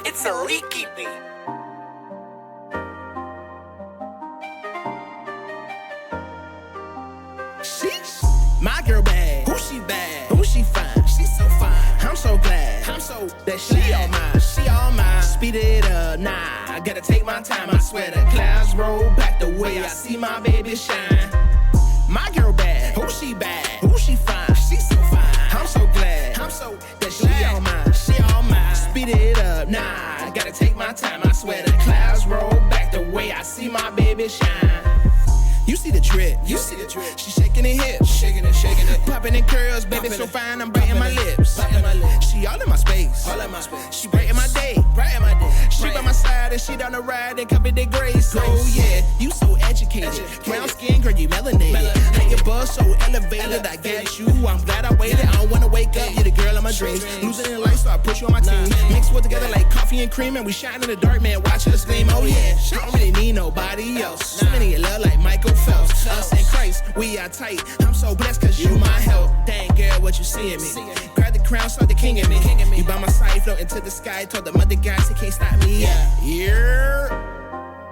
It's a leaky beat. My girl bad. Who she bad? Who she fine? She so fine. I'm so glad. I'm so that she all mine. She all mine. Speed it up, nah. I gotta take my time. I swear the clouds roll back the way I see my baby shine. My girl bad. Who she bad? Who she fine? She so fine. I'm so glad. I'm so that she all mine. She all mine. Speed it up, nah. I gotta take my time. I swear the clouds roll back the way I see my baby shine. You see the drip, you see the drip. She shaking her hips, shaking it, popping in curls, baby so fine, I'm biting my lips. She all in my space, She brighten my day, She by my side and she down the ride and cover the grace. Oh yeah, you so educated, brown skin, girl, you melanated. How your buzz so elevated, I get you. I'm glad I waited. I don't wanna wake up, you're the girl of my dreams. Losing in life, so I put you on my team. Mixed well together like coffee and cream, and we shine in the dark, man. Watching us gleam. Oh yeah, I don't really need nobody else. So many in love like Michael Phelps. Us and Christ, we are tight. I'm so blessed cause you my help. Dang girl, what you seeing me? Grab the crown, start the king in me. You by my side, floating to the sky. Told the mother guys he can't stop me. Yeah.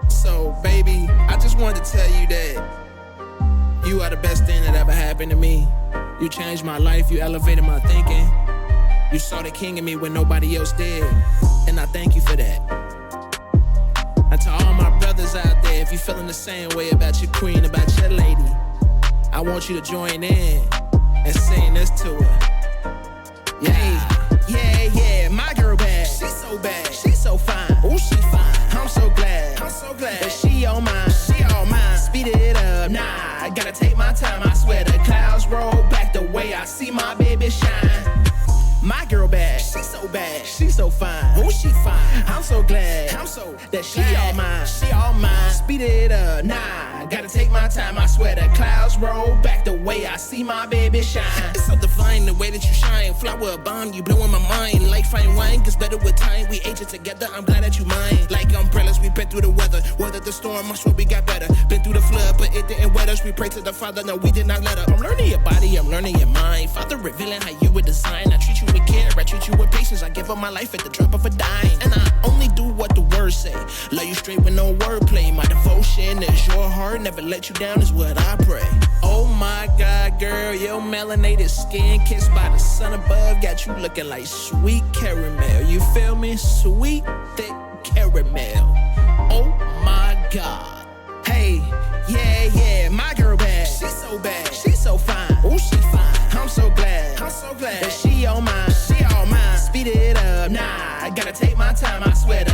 So baby, I just wanted to tell you that you are the best thing that ever happened to me. You changed my life, you elevated my thinking. You saw the king in me when nobody else did. And I thank you for that. And to all my brothers out there, if you're feeling the same way about your queen, about your lady, I want you to join in and sing this to her. Yeah, my girl bad. She so bad. She so fine. Oh, she fine. I'm so glad. That she all mine. She all mine. Speed it up, nah. I gotta take my time. I swear the clouds roll back the way I see my baby shine. My girl bad, she so bad, she so fine. Oh, she fine. I'm so glad, that she all mine, she all mine. Speed it up, nah. I gotta take my time. I swear the clouds roll back the way I see my baby shine. It's so divine the way that you shine. Flower bomb, you blowing my mind. Like fine wine gets better with time. We age it together. I'm glad that you mine. Like umbrellas, we been through the weather. Weathered the storm, I swear we got better. Been through the flood, but it didn't wet us. We pray to the Father, no, we did not let up. I'm learning your body, I'm learning your mind. Father revealing how you were designed. I treat you with care, I treat you with patience. I give up my life at the drop of a dime. And I only do what the words say. Love you straight with no wordplay. My devotion is your heart, never let you down is what I pray. Oh my God, girl, your melanated skin kissed by the sun above got you looking like sweet caramel. You feel me? Sweet, thick caramel. Oh my God. Hey, yeah, my girl bad. She so bad. She so fine. Oh, she fine. I'm so glad. that she all mine. She all mine. Speed it up, nah. I gotta take my time. I swear that